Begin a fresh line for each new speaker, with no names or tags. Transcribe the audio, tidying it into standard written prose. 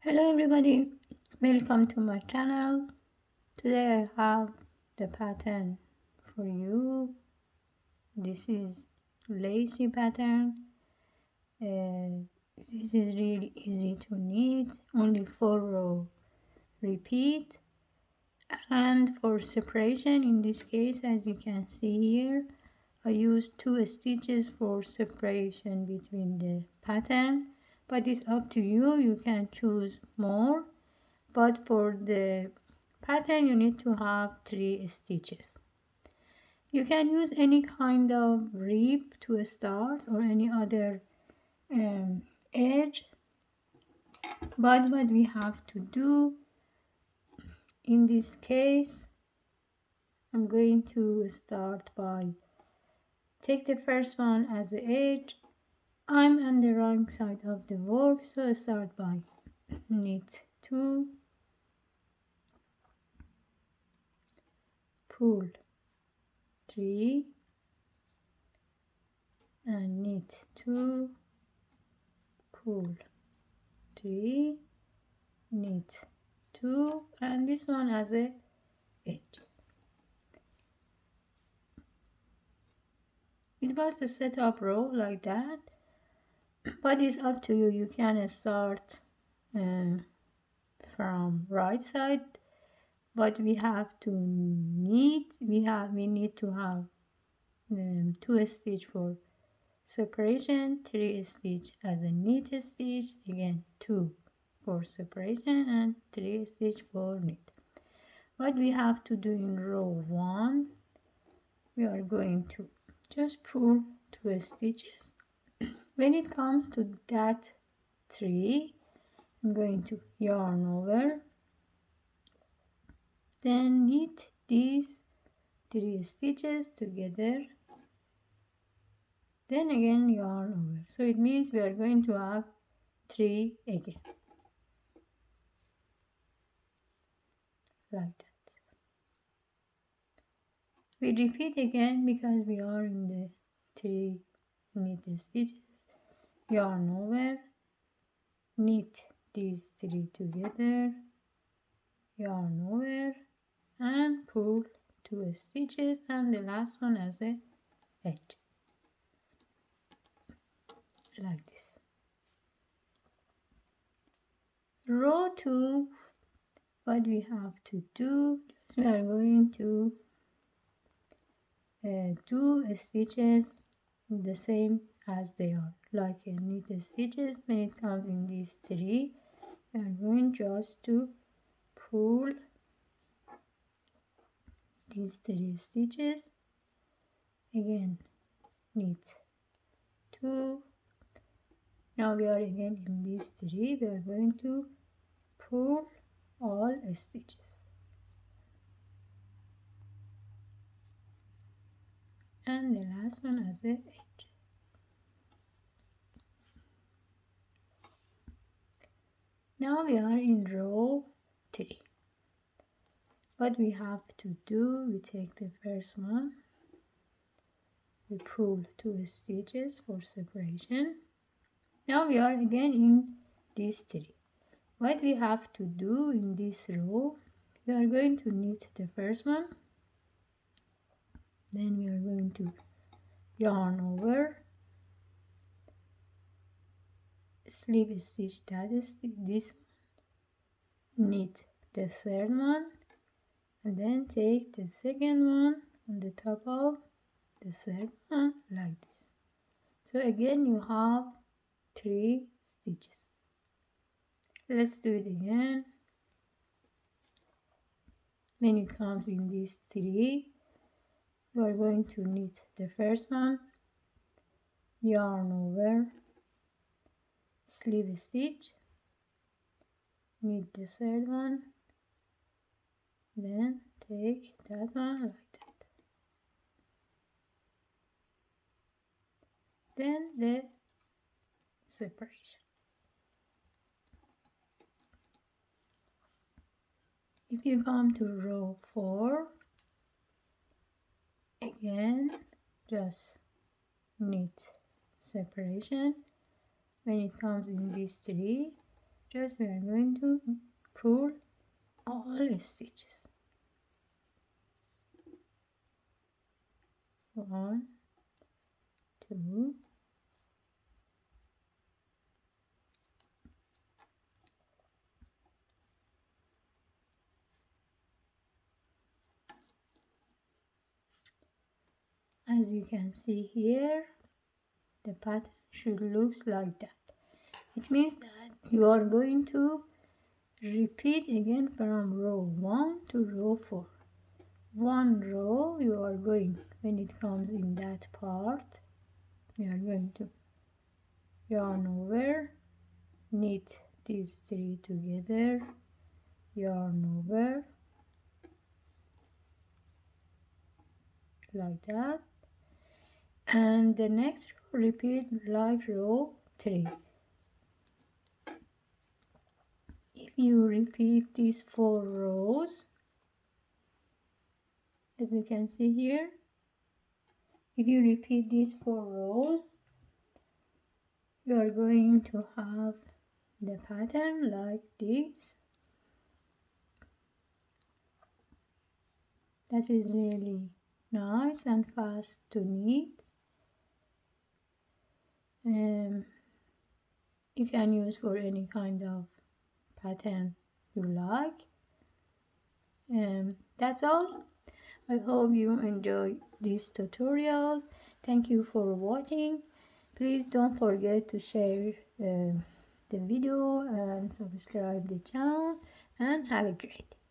Hello everybody, welcome to my channel. Today I have the pattern for you. This is lacy pattern. This is really easy to knit, only 4 row repeat. And for separation, in this case, as you can see here, I used 2 stitches for separation between the pattern, but it's up to you, you can choose more. But for the pattern you need to have 3 stitches. You can use any kind of rib to start or any other edge, but what we have to do in this case, I'm going to start by take the first one as the edge. I'm on the wrong side of the work, so start by knit 2, pull 3 and knit 2, pull 3, knit 2, and this one as a edge. It was a setup row like that, but it's up to you. You can start from right side, but we have to knit. We need to have 2 stitch for separation, 3 stitch as a knit stitch, again 2 for separation and 3 stitch for knit. What we have to do in row 1, we are going to just pull 2 stitches. When it comes to that 3, I'm going to yarn over, then knit these 3 stitches together, then again yarn over. So it means we are going to have 3 again, like that. We repeat again because we are in the 3 knit stitches, yarn over, knit these 3 together, yarn over and pull 2 stitches, and the last one as a edge, like this. Row 2, what we have to do is we are going to do stitches the same as they are, like knit stitches. When it comes in these 3, we are going just to pull these 3 stitches, again knit 2. Now we are again in these 3, we are going to pull all stitches, and the last one as a edge. Now we are in row 3. What we have to do, we take the first one, we pull 2 stitches for separation. Now we are again in these 3. What we have to do in this row, we are going to knit the first one, then we are going to yarn over, slip stitch that is this one, knit the third one, and then take the second one on the top of the third one, like this. So again you have 3 stitches. Let's do it again. When it comes in these 3, you are going to knit the first one, yarn over, slip stitch, knit the third one, then take that one like that. Then the separation. If you come to row 4, again just knit separation. When it comes in these 3, just we are going to pull all stitches. 1, 2, as you can see here, the pattern should look like that. It means that you are going to repeat again from row 1 to row 4. One row you are going, when it comes in that part, you are going to yarn over, knit these 3 together, yarn over like that, and the next row repeat like row 3. If you repeat these 4 rows, as you can see here, if you repeat these 4 rows, you are going to have the pattern like this. That is really nice and fast to knit. You can use for any kind of pattern you like. That's all. I hope you enjoy this tutorial. Thank you for watching. Please don't forget to share the video and subscribe the channel, and have a great day.